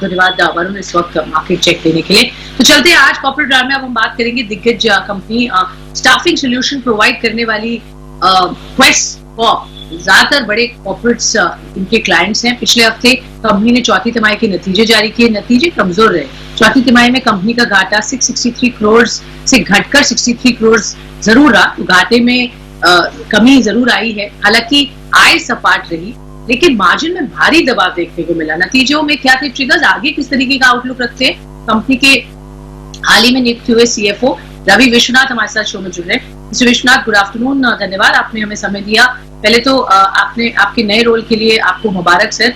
धन्यवाद वरुण इस वक्त मार्केट चेक देने के लिए। तो चलते हैं आज कॉर्पोरेट ड्रामा में अब हम बात करेंगे दिग्गज कंपनी स्टाफिंग सोल्यूशन प्रोवाइड करने वाली क्वेस्ट कॉर्प। ज्यादातर बड़े कॉर्पोरेट्स इनके क्लाइंट्स हैं। पिछले हफ्ते कंपनी ने चौथी तिमाही के नतीजे जारी किए, नतीजे कमजोर रहे। चौथी तिमाही में कंपनी का घाटा 663 करोड़ से घटकर 63 करोड़ जरूर रहा। घाटे में कमी जरूर आई है, हालांकि आय सपाट रही, लेकिन मार्जिन में भारी दबाव देखने को मिला। नतीजों में क्या थे ट्रिगर्स, आगे किस तरीके का आउटलुक रखते हैं? कंपनी के हाल ही में नियुक्त हुए सीएफओ रवि विश्वनाथ हमारे साथ शो में जुड़ रहे हैं। मिस्टर विश्वनाथ, गुड आफ्टरनून, धन्यवाद आपने हमें समय दिया। पहले तो आपके नए रोल के लिए आपको मुबारक सर।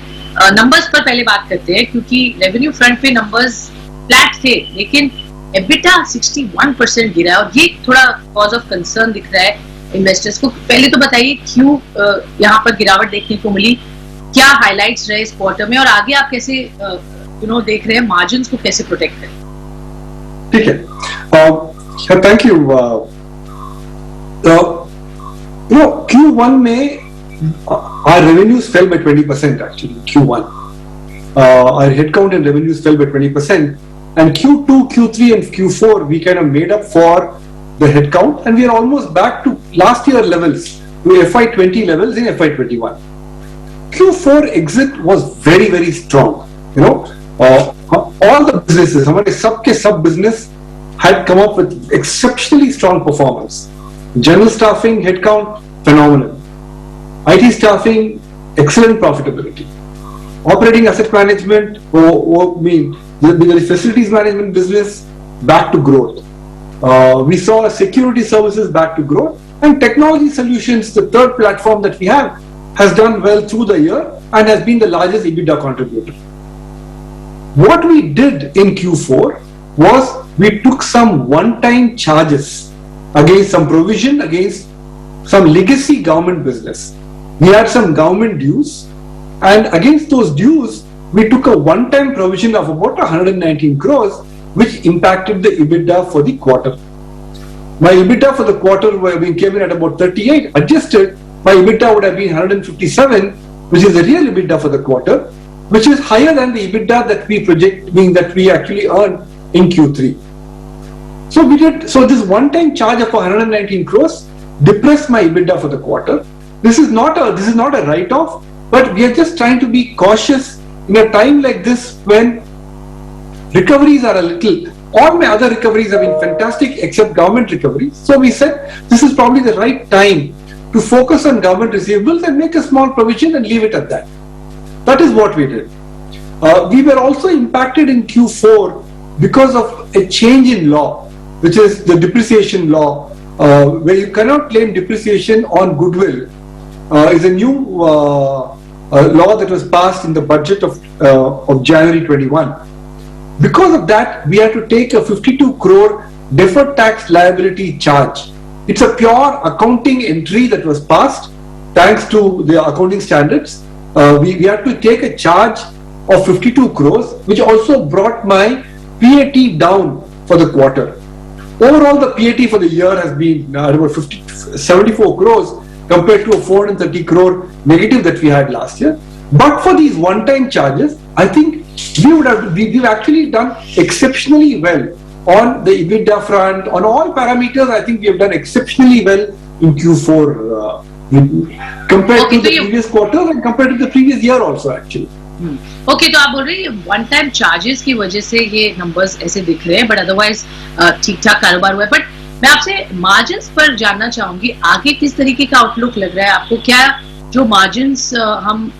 नंबर्स पर पहले बात करते हैं, क्योंकि रेवेन्यू फ्रंट पे नंबर्स फ्लैट थे, लेकिन एबिटा 61% गिरा है और ये थोड़ा कॉज ऑफ कंसर्न दिख रहा है इन्वेस्टर्स को। पहले तो बताइए क्यों यहाँ पर गिरावट देखने को मिली, क्या हाइलाइट्स रहे इस क्वार्टर में, और आगे आप कैसे देख रहे हैं मार्जिन्स को कैसे प्रोटेक्ट करें? ठीक है, थैंक यू। Q1 में our revenues fell by 20% actually. Q1, our headcount and revenues fell by 20%, and Q2, Q3, and Q4 we kind of made up for the headcount, and we are almost back to last year levels, to FY20 levels in FY21. Q4 exit was very, very strong. All the businesses, हमारे सबके सब business had come up with exceptionally strong performance. General staffing headcount phenomenal. IT staffing excellent profitability. Operating asset management, the facilities management business back to growth. We saw security services back to growth, and technology solutions, the third platform that we have, has done well through the year and has been the largest EBITDA contributor. What we did in Q4 was we took some one-time charges against some provision against some legacy government business. We had some government dues, and against those dues we took a one-time provision of about 119 crores, which impacted the EBITDA for the quarter. My EBITDA for the quarter came in at about 38. Adjusted, my EBITDA would have been 157, which is the real EBITDA for the quarter, which is higher than the EBITDA that we project, meaning that we actually earned in Q3. So this one-time charge of 119 crores depressed my EBITDA for the quarter. This is not a write-off, but we are just trying to be cautious in a time like this when recoveries are a little. All my other recoveries have been fantastic except government recoveries. So we said this is probably the right time to focus on government receivables and make a small provision and leave it at that. That is what we did. We were also impacted in Q4 because of a change in law, which is the depreciation law, where you cannot claim depreciation on goodwill. Is a new law that was passed in the budget of January 21. Because of that, we had to take a 52 crore deferred tax liability charge. It's a pure accounting entry that was passed thanks to the accounting standards. We had to take a charge of 52 crores, which also brought my PAT down for the quarter. Overall, the PAT for the year has been about 74 crores compared to a 430 crore negative that we had last year. But for these one-time charges, I think we've actually done exceptionally well on the EBITDA front. On all parameters, I think we have done exceptionally well in Q4 compared to the previous quarter and compared to the previous year also actually. Okay, तो आप बोल रहे हैं one time charges की वजह से ये numbers ऐसे दिख रहे हैं, बट अदरवाइज ठीक ठाक कारोबार हुआ है। बट मैं आपसे मार्जिन्स पर जानना चाहूंगी, आगे किस तरीके का आउटलुक लग रहा है आपको? क्या जो मार्जिन्स हम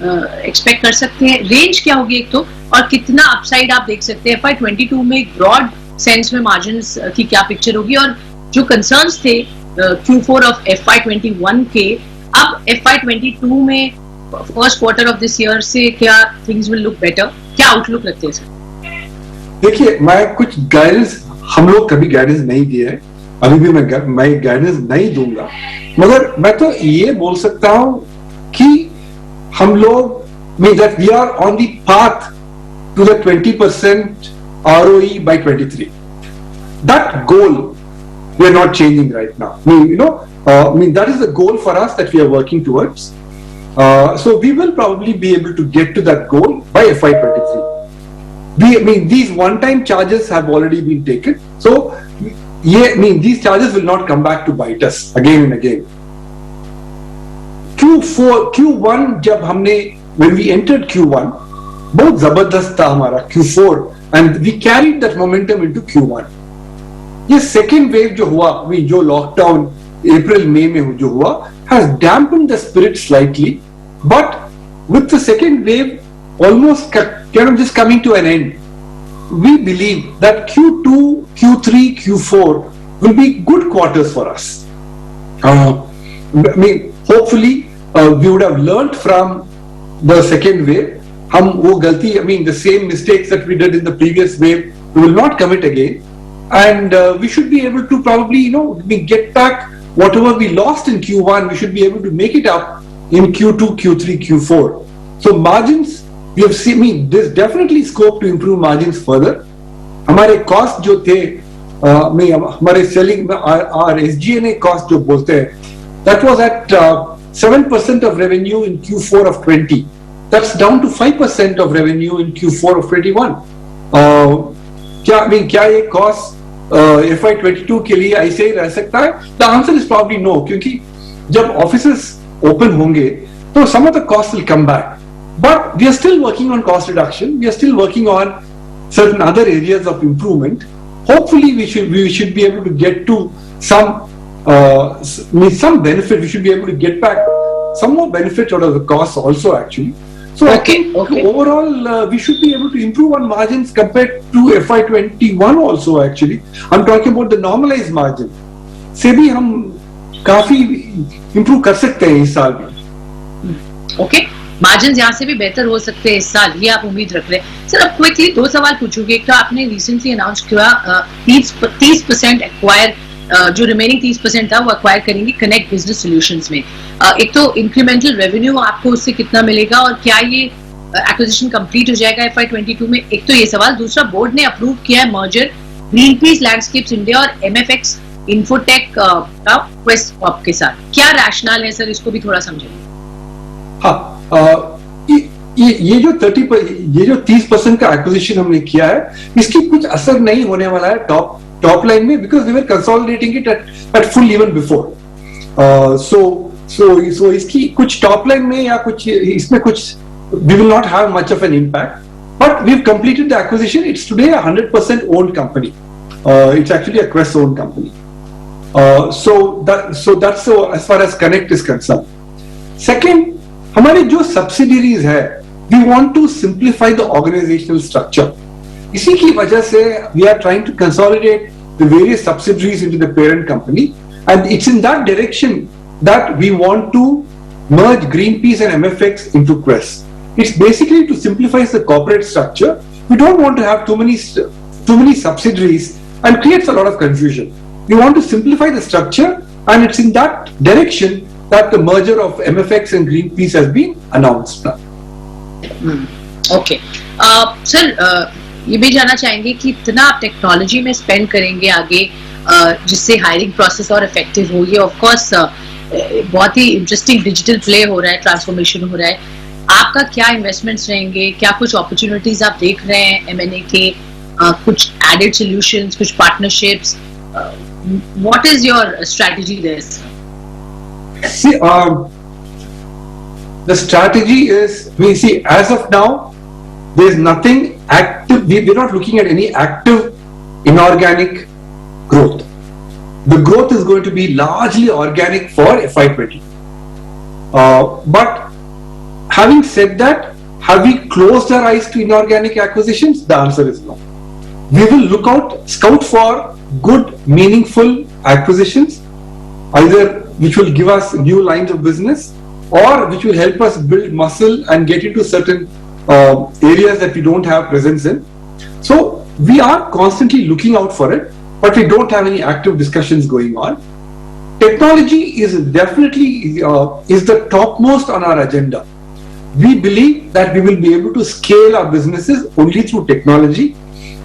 एक्सपेक्ट कर सकते हैं, रेंज क्या होगी एक तो, और कितना अपसाइड आप देख सकते हैं? FY22 में ब्रॉड सेंस में मार्जिन्स की क्या पिक्चर होगी, और जो कंसर्न्स थे Q4 ऑफ FY21 के, अब FY22 में first quarter of this year से क्या थिंग्स विल लुक बेटर? क्या आउटलुक रखते हैं सर? देखिए, मैं कुछ गाइडेंस, हम लोग कभी गाइडेंस नहीं दिए हैं, अभी भी मैं गाइडेंस नहीं दूंगा, मगर मैं तो ये बोल सकता हूं कि हम लोग that we are on the path to the 20% ROE by 23. That goal we are not changing right now. That is the goal for us that we are working towards. So we will probably be able to get to that goal by FY23. these one-time charges have already been taken. So, these charges will not come back to bite us again and again. Q1 जब हमने, when we entered Q1, बहुत जबरदस्त था हमारा Q4, and we carried that momentum into Q1. ये second wave जो हुआ, जो lockdown April May में जो हुआ, has dampened the spirit slightly, but with the second wave almost kind of just coming to an end, we believe that Q2, Q3, Q4 will be good quarters for us. Hopefully we would have learnt from the second wave. The same mistakes that we did in the previous wave, we will not commit again, and we should be able to probably get back whatever we lost in Q1. We should be able to make it up in Q2, Q3, Q4. So margins, we have seen, there's definitely scope to improve margins further. हमारे cost जो थे, हमारे selling, our SG&A cost जो बोलते हैं, that was at 7% of revenue in Q4 of 20. That's down to 5% of revenue in Q4 of 21. क्या ये cost FY22 के लिए ऐसे ही रह सकता है? The answer is probably no, क्योंकि जब offices open होंगे, तो some of the costs will come back. But we are still working on cost reduction. We are still working on certain other areas of improvement. Hopefully, we should be able to get to some benefit. We should be able to get back some more benefit out of the costs also, actually. So I think overall, we should be able to improve on margins compared to FY21 also, actually. I'm talking about the normalized margin. से भी हम काफी improve कर सकते हैं इस साल में. Okay. मार्जिन यहाँ से भी बेहतर हो सकते हैं इस साल, ये आप उम्मीद रख रहे हैं. सर, अब क्विकली 2 सवाल पूछूंगी. एक तो आपने रिसेंटली अनाउंस किया 30% एक्वायर, जो रिमेनिंग 30% था वो एक्वायर करेंगे कनेक्ट बिजनेस सॉल्यूशंस में. एक तो इंक्रीमेंटल रेवेन्यू आपको उससे कितना मिलेगा और क्या ये एक्विजिशन कंप्लीट हो जाएगा FY22 में? एक तो ये सवाल. दूसरा, बोर्ड ने अप्रूव किया है मर्जर ग्रीनपीस लैंडस्केप्स इंडिया और MFX इन्फोटेक का क्वेस्ट कॉर्प के साथ. क्या रैशनल है सर, इसको भी थोड़ा समझेंगे. हाँ, ये जो 30% का एक्विजिशन हमने किया है, इसकी कुछ असर नहीं होने वाला है टॉप लाइन में, because we were consolidating it at full even before. So इसकी कुछ टॉप लाइन में या कुछ इसमें कुछ we will not have much of an impact, but we have completed the acquisition. It's today 100% owned company. It's actually a Quess owned company. So that's as far as Connect is concerned. Second, हमारे जो subsidiaries है, we want to simplify the organizational structure. इसी की वजह से we are trying to consolidate the various subsidiaries into the parent company, and it's in that direction that we want to merge Greenpeace and MFX into Quess. It's basically to simplify the corporate structure. We don't want to have too many subsidiaries and creates a lot of confusion. We want to simplify the structure, and it's in that direction that the merger of MFX and Greenpeace has been announced now. Okay. Sir, ये भी जानना चाहेंगे कि इतना आप technology में spend करेंगे आगे जिससे हायरिंग प्रोसेस और इफेक्टिव हो. ये ऑफ कोर्स बहुत ही इंटरेस्टिंग डिजिटल प्ले हो रहा है, ट्रांसफॉर्मेशन हो रहा है. आपका क्या इन्वेस्टमेंट्स रहेंगे, क्या कुछ अपॉर्चुनिटीज आप देख रहे हैं M&A के, कुछ एडेड सॉल्यूशंस, कुछ partnerships? What is your strategy there? See, the strategy is, we see as of now, there is nothing active. We're not looking at any active inorganic growth. The growth is going to be largely organic for FY20. But having said that, have we closed our eyes to inorganic acquisitions? The answer is no. We will scout for good, meaningful acquisitions, either which will give us new lines of business or which will help us build muscle and get into certain areas that we don't have presence in. So we are constantly looking out for it, but we don't have any active discussions going on. Technology is definitely is the topmost on our agenda. We believe that we will be able to scale our businesses only through technology,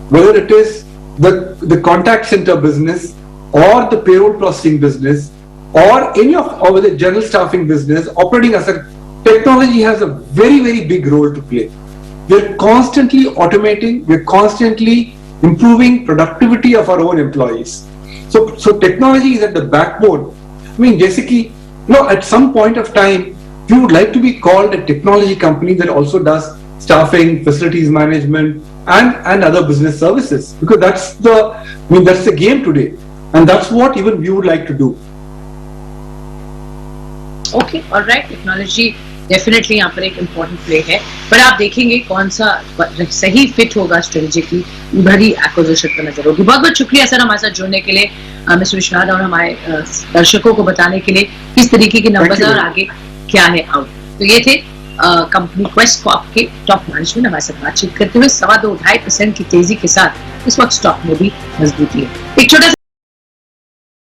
whether it is the contact center business or the payroll processing business or any of the general staffing business operating as a technology has a very, very big role to play. we're constantly automating, we're constantly improving productivity of our own employees. So technology is at the backbone. I mean, basically, at some point of time, we would like to be called a technology company that also does staffing, facilities management, and other business services, because that's the game today, and that's what even we would like to do. Okay, alright, technology definitely यहाँ पर एक important play है, पर आप देखेंगे कौन सा सही फिट होगा स्ट्रेटेजिकली, उधर ही एक्विजिशन पर नजर होगी। बहुत बहुत शुक्रिया सर हमारे साथ जुड़ने के लिए, मिस्टर विश्वनाथ, और हमारे दर्शकों को बताने के लिए किस तरीके के नंबर और आगे क्या है आउट। तो ये थे कंपनी क्वेस्ट कॉर्प के टॉप मैनेजमेंट हमारे साथ बातचीत करते हुए। 2.5% की तेजी के साथ इस वक्त स्टॉक में भी मजबूती है। एक छोटा